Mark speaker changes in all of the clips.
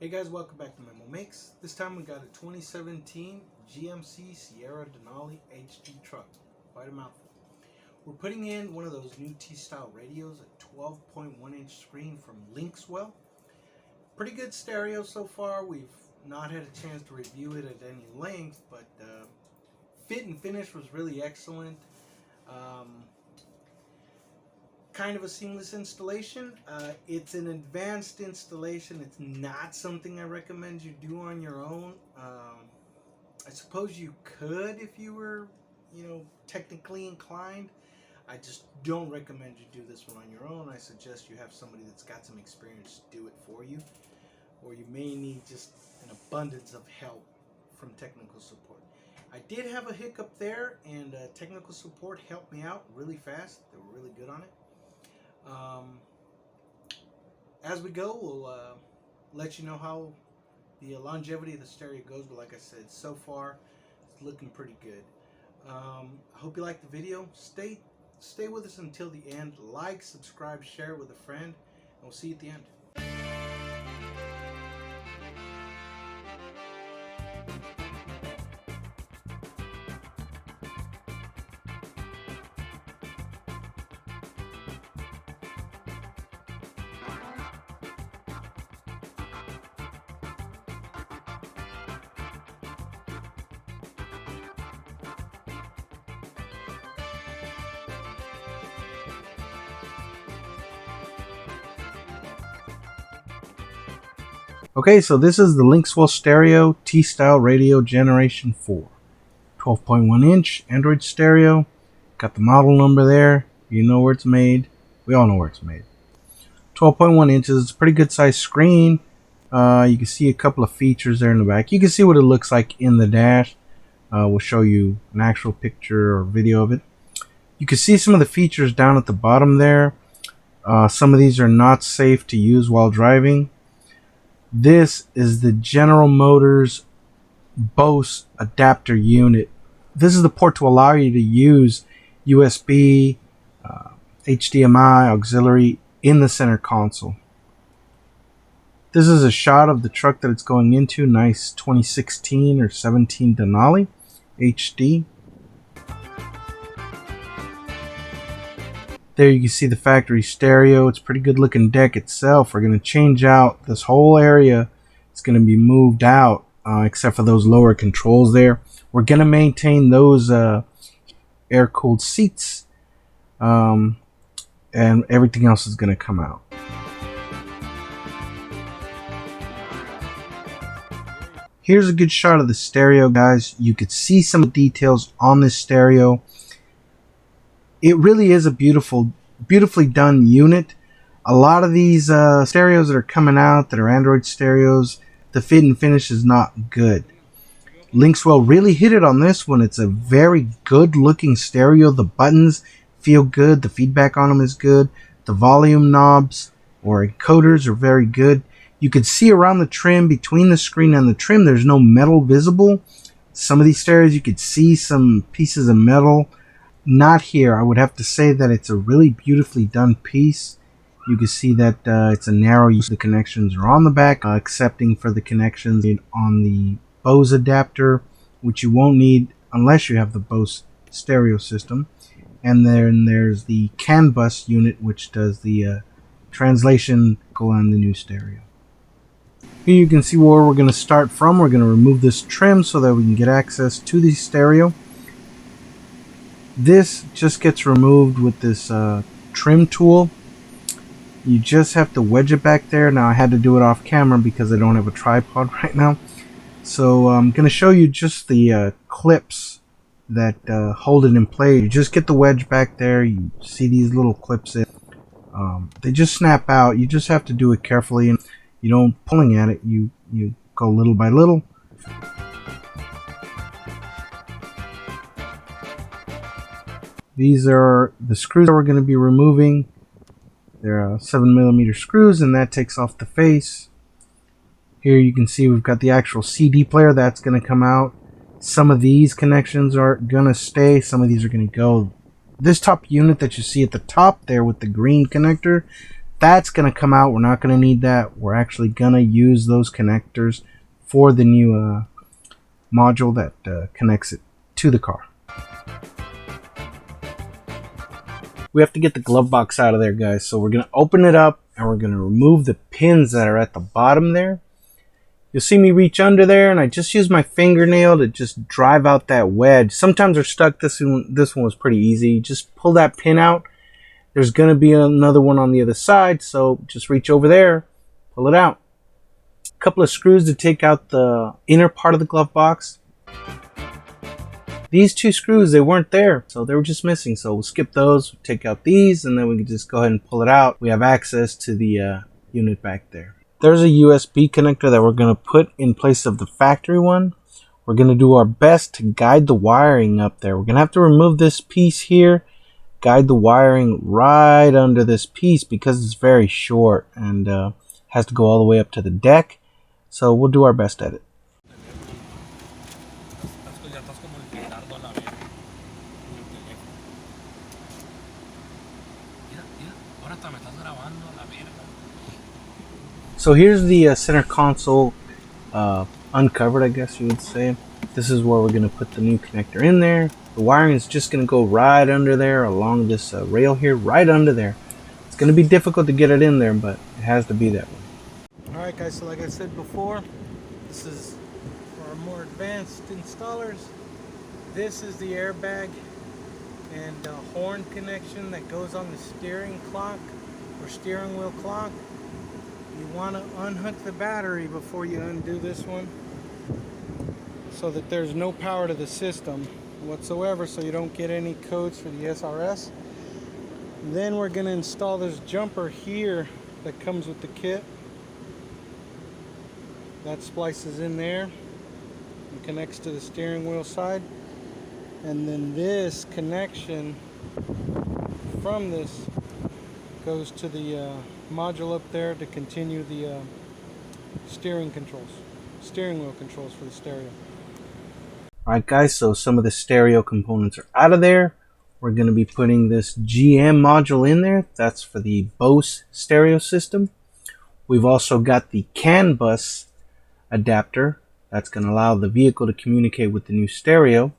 Speaker 1: Hey guys, welcome back to Memo Makes. This time we got a 2017 GMC Sierra DENALI HD truck. Quite a mouthful. We're putting in one of those new T-style radios, a 12.1 inch screen from LINKSWELL. Pretty good stereo so far. We've not had a chance to review it at any length, but fit and finish was really excellent. Kind of a seamless installation. It's an advanced installation. It's not something I recommend you do on your own. I suppose you could if you were, technically inclined. I just don't recommend you do this one on your own. I suggest you have somebody that's got some experience do it for you, or you may need just an abundance of help from technical support. I did have a hiccup there, and technical support helped me out really fast. They were really good on it. As we go, we'll let you know how the longevity of the stereo goes, but like I said, so far it's looking pretty good. I hope you like the video. Stay with us until the end. Like, subscribe, share with a friend, and we'll see you at the end. Okay, so this is the LINKSWELL Stereo T-Style Radio Generation 4. 12.1 inch Android stereo. Got the model number there. You know where it's made. We all know where it's made. 12.1 inches. It's a pretty good size screen. You can see a couple of features there in the back. You can see what it looks like in the dash. We'll show you an actual picture or video of it. You can see some of the features down at the bottom there. Some of these are not safe to use while driving. This is the General Motors Bose adapter unit. This is the port to allow you to use USB, HDMI, auxiliary in the center console. This is a shot of the truck that it's going into. Nice 2016 or 17 DENALI HD. There you can see the factory stereo. It's a pretty good looking deck itself. We're going to change out this whole area. It's going to be moved out except for those lower controls there. We're going to maintain those air-cooled seats, and everything else is going to come out. Here's a good shot of the stereo, guys. You could see some details on this stereo. It really is a beautifully done unit. A lot of these stereos that are coming out that are Android stereos, the fit and finish is not good. LINKSWELL really hit it on this one. It's a very good looking stereo. The buttons feel good. The feedback on them is good. The volume knobs or encoders are very good. You can see around the trim, between the screen and the trim, there's no metal visible. Some of these stereos you could see some pieces of metal. Not here. I would have to say that it's a really beautifully done piece. You can see that it's a narrow use. The connections are on the back, excepting for the connections on the Bose adapter, which you won't need unless you have the Bose stereo system. And then there's the CAN bus unit, which does the translation and the new stereo. Here you can see where we're going to start from. We're going to remove this trim so that we can get access to the stereo. This just gets removed with this trim tool. You just have to wedge it back there. Now I had to do it off camera because I don't have a tripod right now. So I'm going to show you just the clips that hold it in place. You just get the wedge back there. You see these little clips in. They just snap out. You just have to do it carefully, and you don't pulling at it. You go little by little. These are the screws that we're going to be removing. They're 7mm screws, and that takes off the face. Here you can see we've got the actual CD player that's going to come out. Some of these connections are going to stay. Some of these are going to go. This top unit that you see at the top there with the green connector, that's going to come out. We're not going to need that. We're actually going to use those connectors for the new module that connects it to the car. We have to get the glove box out of there, guys. So we're going to open it up and we're going to remove the pins that are at the bottom there. You'll see me reach under there, and I just use my fingernail to just drive out that wedge. Sometimes they're stuck. This one was pretty easy. Just pull that pin out. There's going to be another one on the other side, so just reach over there, pull it out. A couple of screws to take out the inner part of the glove box. These two screws, they weren't there, so they were just missing. So we'll skip those, take out these, and then we can just go ahead and pull it out. We have access to the unit back there. There's a USB connector that we're going to put in place of the factory one. We're going to do our best to guide the wiring up there. We're going to have to remove this piece here, guide the wiring right under this piece because it's very short and has to go all the way up to the deck. So we'll do our best at it. So here's the center console uncovered, I guess you would say. This is where we're going to put the new connector in there. The wiring is just going to go right under there along this rail here, right under there. It's going to be difficult to get it in there, but it has to be that way. Alright guys, so like I said before, this is for our more advanced installers. This is the airbag and horn connection that goes on the steering clock or steering wheel clock. You want to unhook the battery before you undo this one so that there's no power to the system whatsoever, so you don't get any codes for the SRS. Then we're going to install this jumper here that comes with the kit. That splices in there and connects to the steering wheel side. And then this connection from this goes to the module up there to continue the steering wheel controls for the stereo. Alright guys, so some of the stereo components are out of there. We're going to be putting this GM module in there. That's for the Bose stereo system. We've also got the CAN bus adapter. That's going to allow the vehicle to communicate with the new stereo.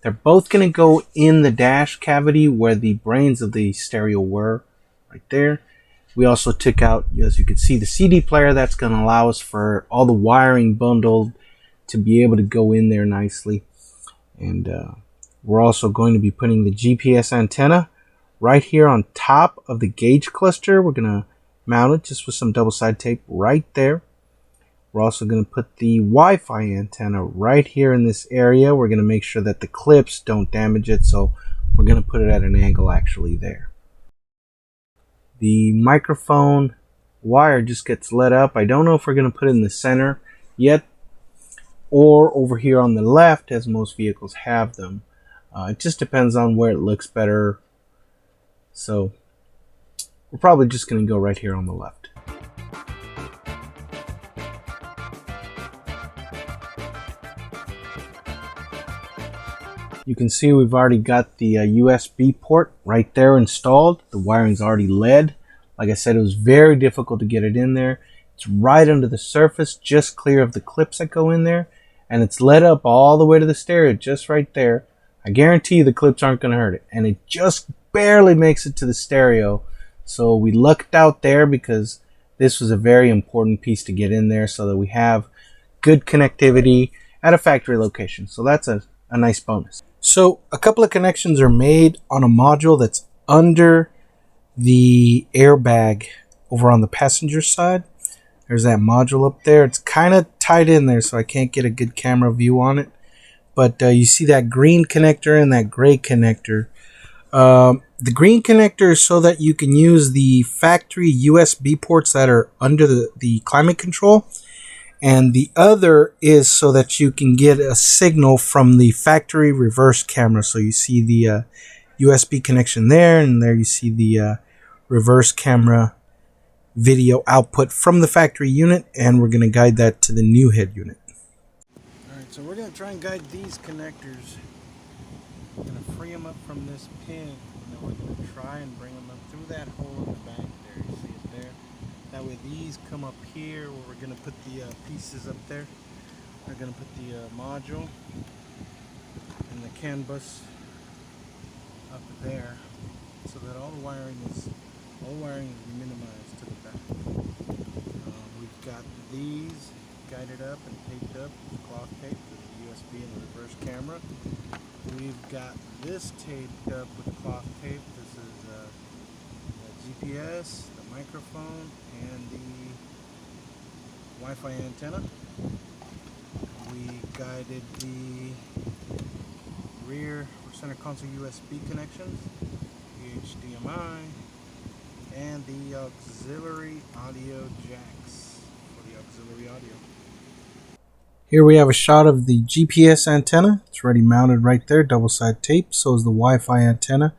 Speaker 1: They're both going to go in the dash cavity where the brains of the stereo were, right there. We also took out, as you can see, the CD player. That's going to allow us for all the wiring bundled to be able to go in there nicely. And we're also going to be putting the GPS antenna right here on top of the gauge cluster. We're going to mount it just with some double-side tape right there. We're also going to put the Wi-Fi antenna right here in this area. We're going to make sure that the clips don't damage it, so we're going to put it at an angle actually there. The microphone wire just gets lit up. I don't know if we're going to put it in the center yet or over here on the left, as most vehicles have them. It just depends on where it looks better. So we're probably just going to go right here on the left. You can see we've already got the USB port right there installed. The wiring's already lead. Like I said, it was very difficult to get it in there. It's right under the surface, just clear of the clips that go in there. And it's led up all the way to the stereo, just right there. I guarantee you the clips aren't going to hurt it. And it just barely makes it to the stereo. So we lucked out there because this was a very important piece to get in there so that we have good connectivity at a factory location. So that's a nice bonus. So a couple of connections are made on a module that's under the airbag over on the passenger side. There's that module up there. It's kind of tied in there, so I can't get a good camera view on it. But you see that green connector and that gray connector. The green connector is so that you can use the factory USB ports that are under the climate control. And the other is so that you can get a signal from the factory reverse camera. So you see the USB connection there, and there you see the reverse camera video output from the factory unit, and we're going to guide that to the new head unit. Alright, so we're going to try and guide these connectors. We're going to free them up from this pin, and then we're going to try and bring them up through that hole in the back there. You see it there? That way these come up here where we're going to put the pieces up there. We're going to put the module and the CAN bus up there so that all the wiring is minimized to the back. We've got these guided up and taped up with cloth tape with the USB and the reverse camera. We've got this taped up with cloth tape. This is the GPS, the microphone, and the Wi-Fi antenna. We guided the rear or center console USB connections, HDMI, and the auxiliary audio jacks for the auxiliary audio. Here we have a shot of the GPS antenna. It's already mounted right there, double side tape. So is the Wi-Fi antenna.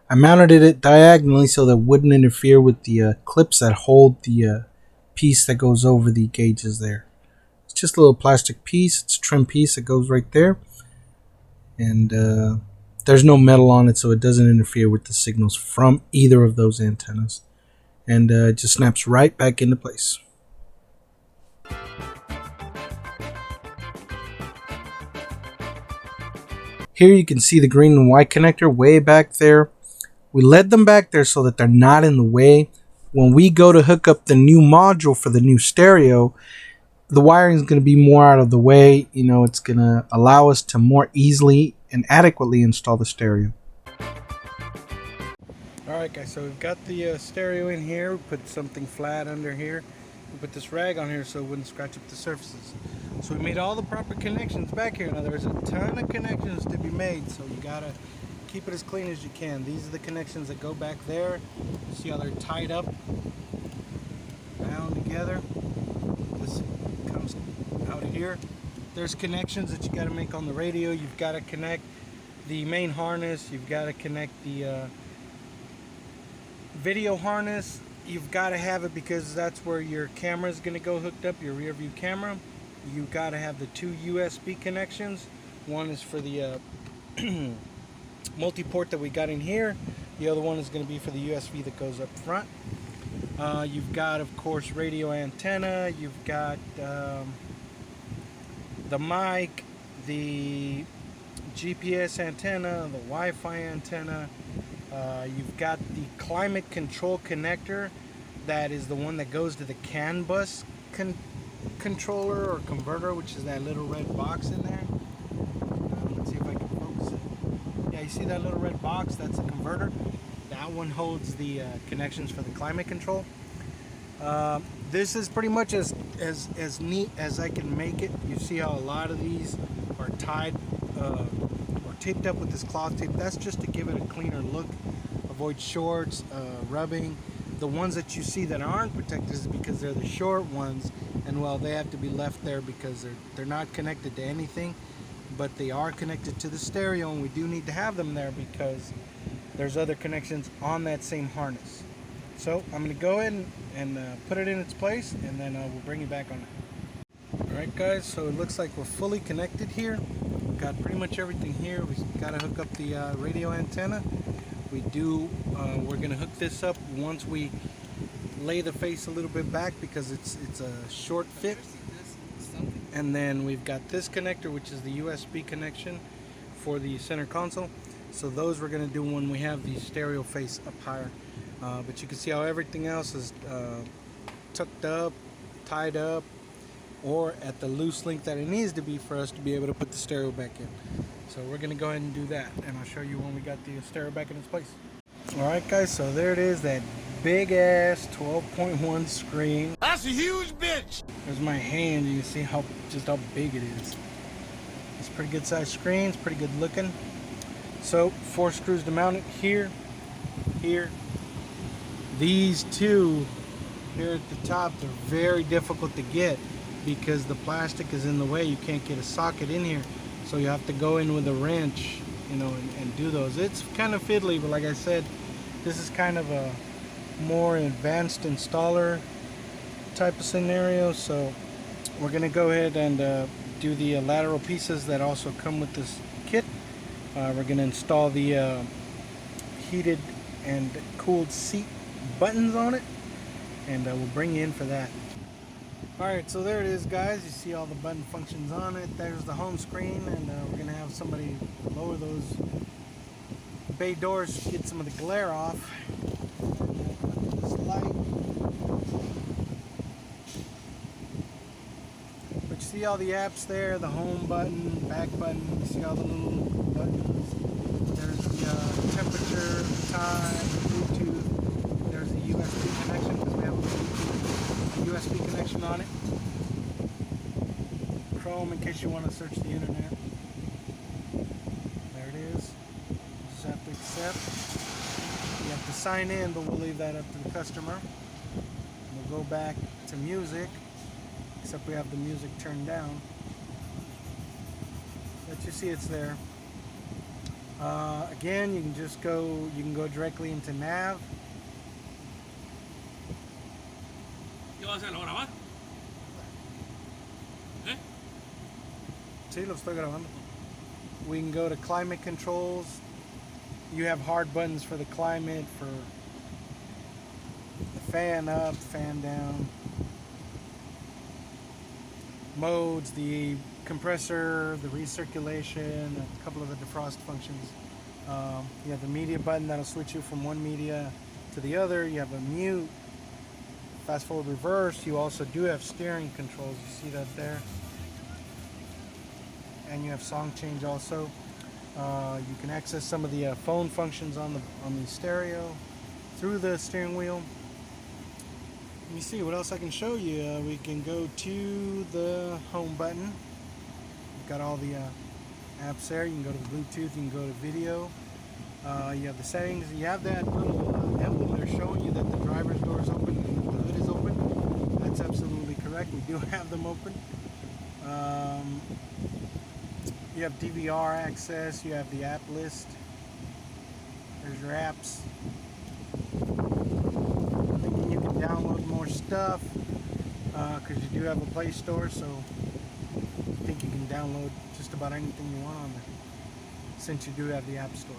Speaker 1: I mounted it diagonally so that it wouldn't interfere with the clips that hold the piece that goes over the gauges there. It's just a little plastic piece. It's a trim piece that goes right there. And there's no metal on it, so it doesn't interfere with the signals from either of those antennas. And it just snaps right back into place. Here you can see the green and white connector way back there. We led them back there so that they're not in the way. When we go to hook up the new module for the new stereo, the wiring is going to be more out of the way. You know, it's going to allow us to more easily and adequately install the stereo. Alright guys, so we've got the stereo in here. We put something flat under here. We put this rag on here so it wouldn't scratch up the surfaces. So we made all the proper connections back here. Now there's a ton of connections to be made, so you gotta keep it as clean as you can. These are the connections that go back there. See how they're tied up, bound together. This comes out here. There's connections that you got to make on the radio. You've got to connect the main harness. You've got to connect the video harness. You've got to have it because that's where your camera is going to go hooked up, your rear view camera. You've got to have the two USB connections. One is for the multi-port that we got in here. The other one is going to be for the USB that goes up front. You've got, of course, radio antenna. You've got the mic, the GPS antenna, the Wi-Fi antenna. You've got the climate control connector. That is the one that goes to the CAN bus controller or converter, which is that little red box in there. Let's see if I can focus it. Yeah, you see that little red box? That's a converter. That one holds the connections for the climate control. This is pretty much as neat as I can make it. You see how a lot of these are tied or taped up with this cloth tape. That's just to give it a cleaner look, avoid shorts, rubbing. The ones that you see that aren't protected is because they're the short ones, and well, they have to be left there because they're not connected to anything, but they are connected to the stereo, and we do need to have them there because there's other connections on that same harness. So I'm going to go ahead and put it in its place, and then we'll bring you back on it. Alright guys, so it looks like we're fully connected here. We've got pretty much everything here. We've got to hook up the radio antenna. We're going to hook this up once we lay the face a little bit back because it's a short fit. And then we've got this connector, which is the USB connection for the center console. So those we're going to do when we have the stereo face up higher. But you can see how everything else is tucked up, tied up, or at the loose length that it needs to be for us to be able to put the stereo back in. So we're going to go ahead and do that, and I'll show you when we got the stereo back in its place. Alright guys, so there it is, that big ass 12.1 screen.
Speaker 2: That's a huge bitch!
Speaker 1: There's my hand, you can see just how big it is. It's a pretty good sized screen, it's pretty good looking. So 4 screws to mount it here, here. These two here at the top, they're very difficult to get because the plastic is in the way. You can't get a socket in here, so you have to go in with a wrench, you know, and do those. It's kind of fiddly, but like I said, this is kind of a more advanced installer type of scenario. So we're gonna go ahead and do the lateral pieces that also come with this kit. We're gonna install the heated and cooled seat buttons on it, and we'll bring you in for that. Alright, so there it is, guys. You see all the button functions on it. There's the home screen, and we're going to have somebody lower those bay doors to get some of the glare off. This light. But you see all the apps there, the home button, back button, you see all the little buttons. There's the temperature, time, Bluetooth. There's the USB connection because we have a USB connection on it. Chrome in case you want to search the internet. There it is. Just have to accept. You have to sign in, but we'll leave that up to the customer. We'll go back to music, except we have the music turned down. But you see it's there. Again, you can go directly into nav.
Speaker 2: ¿Qué vas a hacer? ¿Lo grabas? ¿Eh?
Speaker 1: Sí, lo estoy grabando. We can go to climate controls. You have hard buttons for the climate, for the fan up, fan down. Modes, the compressor, the recirculation, a couple of the defrost functions. You have the media button that'll switch you from one media to the other. You have a mute, fast forward, reverse. You also do have steering controls. You see that there. And you have song change also. You can access some of the phone functions on the stereo through the steering wheel. Let me see what else I can show you. We can go to the home button. You've got all the apps there. You can go to the Bluetooth. You can go to video. You have the settings. You have that little emblem there showing you that the driver's door is open and the hood is open. That's absolutely correct. We do have them open. You have DVR access. You have the app list. There's your apps. You can download more stuff because you do have a Play Store, so I think you can download just about anything you want on there since you do have the App Store.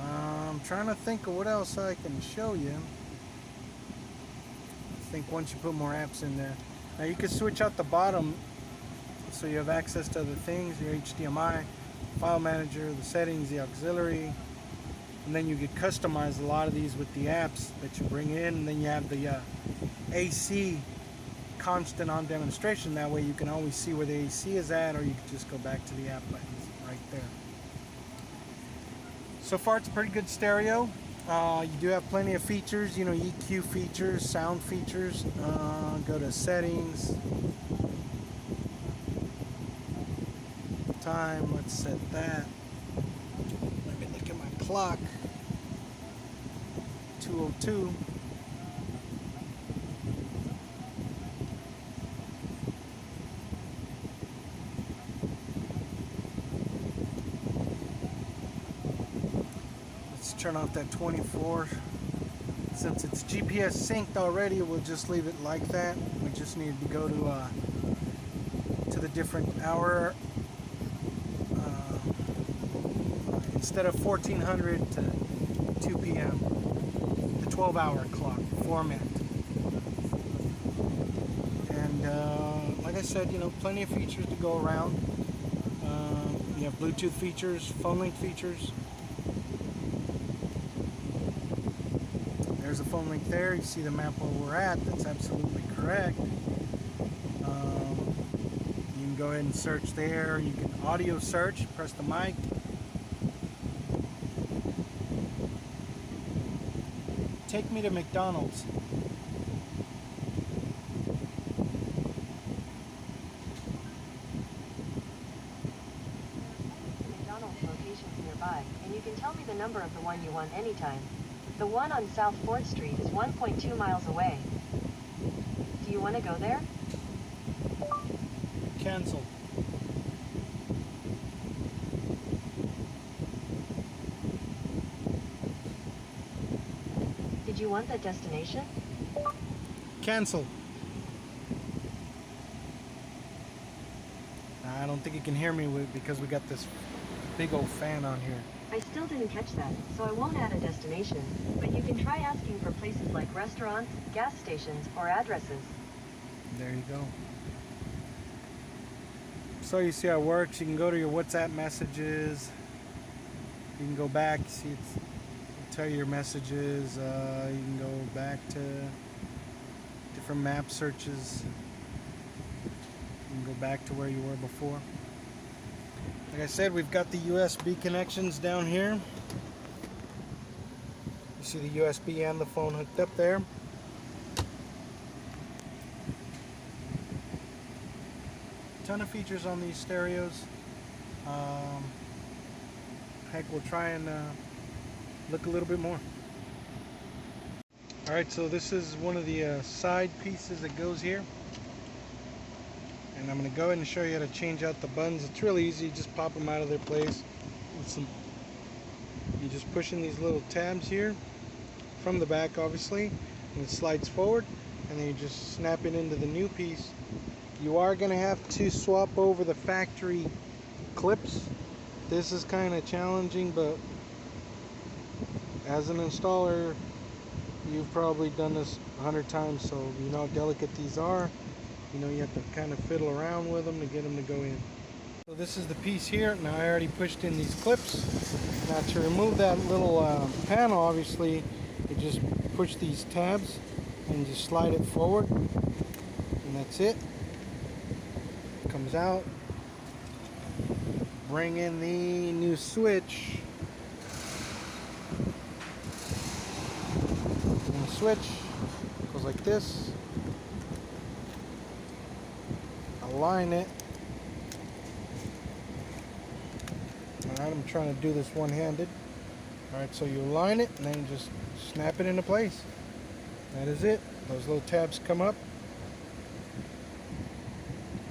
Speaker 1: I'm trying to think of what else I can show you. I think once you put more apps in there. Now you can switch out the bottom so you have access to other things, your HDMI, file manager, the settings, the auxiliary. And then you could customize a lot of these with the apps that you bring in. And then you have the AC constant on demonstration. That way you can always see where the AC is at, or you can just go back to the app buttons right there. So far it's a pretty good stereo. You do have plenty of features, you know, EQ features, sound features. Go to settings. Time, let's set that. Let me look at my clock. 2:02. Let's turn off that 24. Since it's GPS synced already, we'll just leave it like that. We just need to go to the different hour. Instead of 1400 to 2 p.m. the 12-hour clock format. And like I said, you know, plenty of features to go around. You have Bluetooth features, phone link features. There's a phone link there. You see the map where we're at. That's absolutely correct. You can go ahead and search there. You can audio search. Press the mic. Take me to McDonald's.
Speaker 3: McDonald's locations nearby, and you can tell me the number of the one you want anytime. The one on South 4th Street is 1.2 miles away. Do you want to go there?
Speaker 1: Cancel.
Speaker 3: Did you want that destination?
Speaker 1: Cancel. I don't think you can hear me because we got this big old fan on here.
Speaker 3: I still didn't catch that, so I won't add a destination, but you can try asking for places like restaurants, gas stations, or addresses.
Speaker 1: There you go. So you see how it works. You can go to your WhatsApp messages. You can go back. See, it'll tell you your messages. You can go back to different map searches. You can go back to where you were before. Like I said, we've got the USB connections down here. You see the USB and the phone hooked up there. Ton of features on these stereos. Heck, we'll try and look a little bit more. Alright, so this is one of the side pieces that goes here. And I'm going to go ahead and show you how to change out the buttons. It's really easy. Just pop them out of their place with some. You just push in these little tabs here from the back, obviously, and it slides forward, and then you just snap it into the new piece. You are going to have to swap over the factory clips. This is kind of challenging, but as an installer, you've probably done this 100 times, so you know how delicate these are. You know, you have to kind of fiddle around with them to get them to go in. So this is the piece here. Now I already pushed in these clips. Now to remove that little panel, obviously, you just push these tabs and just slide it forward, and that's it. Comes out. Bring in the new switch. And the switch goes like this. Align it. Alright, I'm trying to do this one-handed. Alright, so you align it and then you just snap it into place. That is it. Those little tabs come up.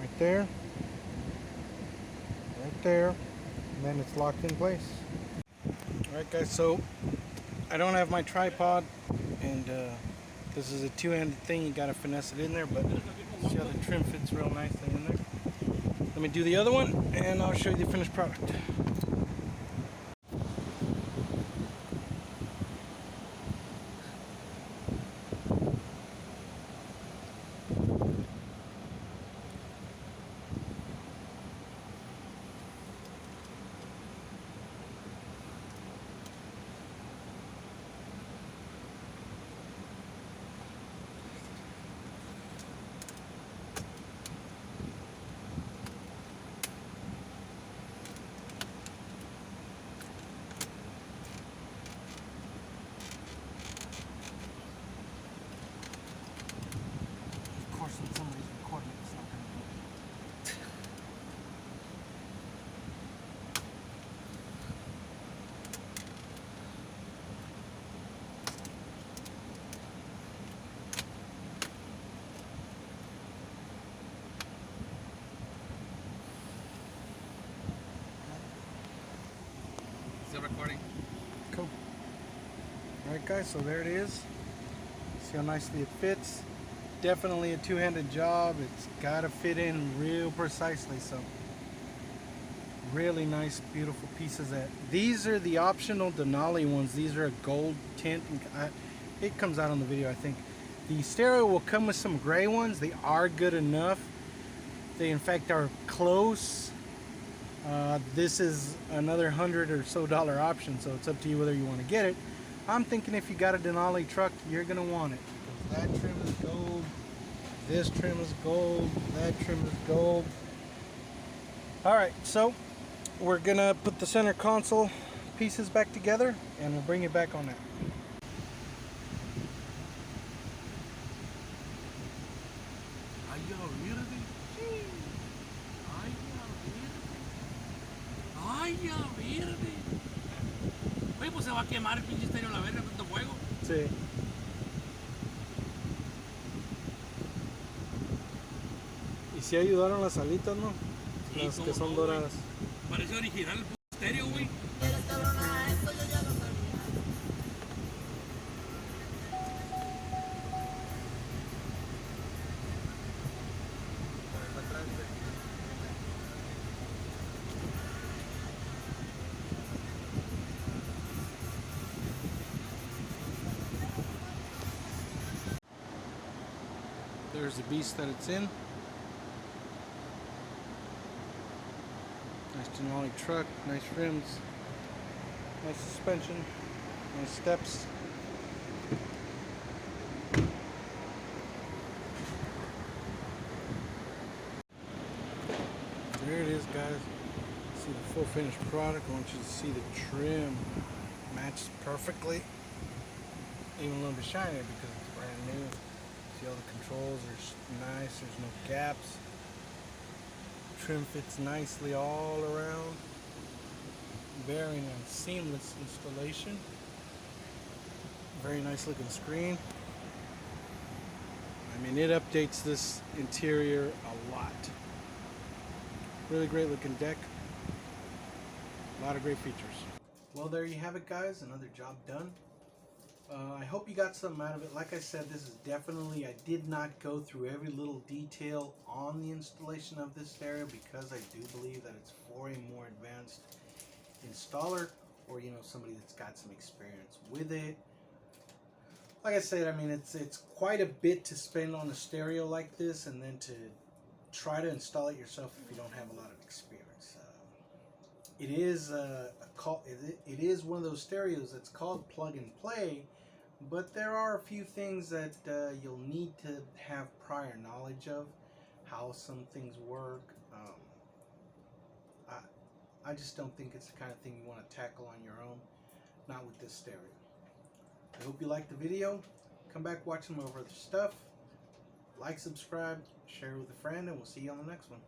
Speaker 1: Right there. Right there. And then it's locked in place. Alright guys, so I don't have my tripod, and this is a two-handed thing. You gotta finesse it in there, but see how the trim fits real nicely in there. Let me do the other one and I'll show you the finished product. Of course, when somebody's recording, it's not going to do it.
Speaker 2: Still recording.
Speaker 1: Cool. Alright guys, so there it is. See how nicely it fits. Definitely a two-handed job. It's got to fit in real precisely. So really nice, beautiful pieces. These are the optional Denali ones. These are a gold tint. It comes out on the video, I think. The stereo will come with some gray ones. They are good enough. They in fact are close. This is another $100 or so option, so it's up to you whether you want to get it. I'm thinking if you got a Denali truck, you're gonna want it, because that trim is gold, this trim is gold, that trim is gold. Alright, so we're gonna put the center console pieces back together and we'll bring it back on that.
Speaker 2: Ay, ya lo verde. Ay, ya verde. Ay, ya verde. Oye, pues se va a quemar el pinche estéreo la verga, tanto fuego.
Speaker 1: Sí. Y si ayudaron las alitas, ¿no?
Speaker 2: Sí,
Speaker 1: Las
Speaker 2: cómo
Speaker 1: que son
Speaker 2: no,
Speaker 1: doradas.
Speaker 2: güey. Parece original el puto estéreo, güey.
Speaker 1: there's the beast that it's in. Nice DENALI truck, nice rims, nice suspension, nice steps. There it is, guys. See the full finished product. I want you to see the trim matches perfectly. Even a little bit shinier because it's brand new. See all the controls are nice. There's no gaps. Trim fits nicely all around. Very nice, seamless installation. Very nice looking screen. I mean, it updates this interior a lot. Really great looking deck. A lot of great features. Well, there you have it, guys. Another job done. I hope you got something out of it. Like I said, this is definitely, I did not go through every little detail on the installation of this stereo because I do believe that it's for a more advanced installer, or somebody that's got some experience with it. Like I said, I mean, it's quite a bit to spend on a stereo like this, and then to try to install it yourself if you don't have a lot of experience. It is it is one of those stereos that's called plug and play, but there are a few things that you'll need to have prior knowledge of, how some things work. I just don't think it's the kind of thing you want to tackle on your own, not with this stereo. I hope you liked the video. Come back, watch some more other stuff. Like, subscribe, share with a friend, and we'll see you on the next one.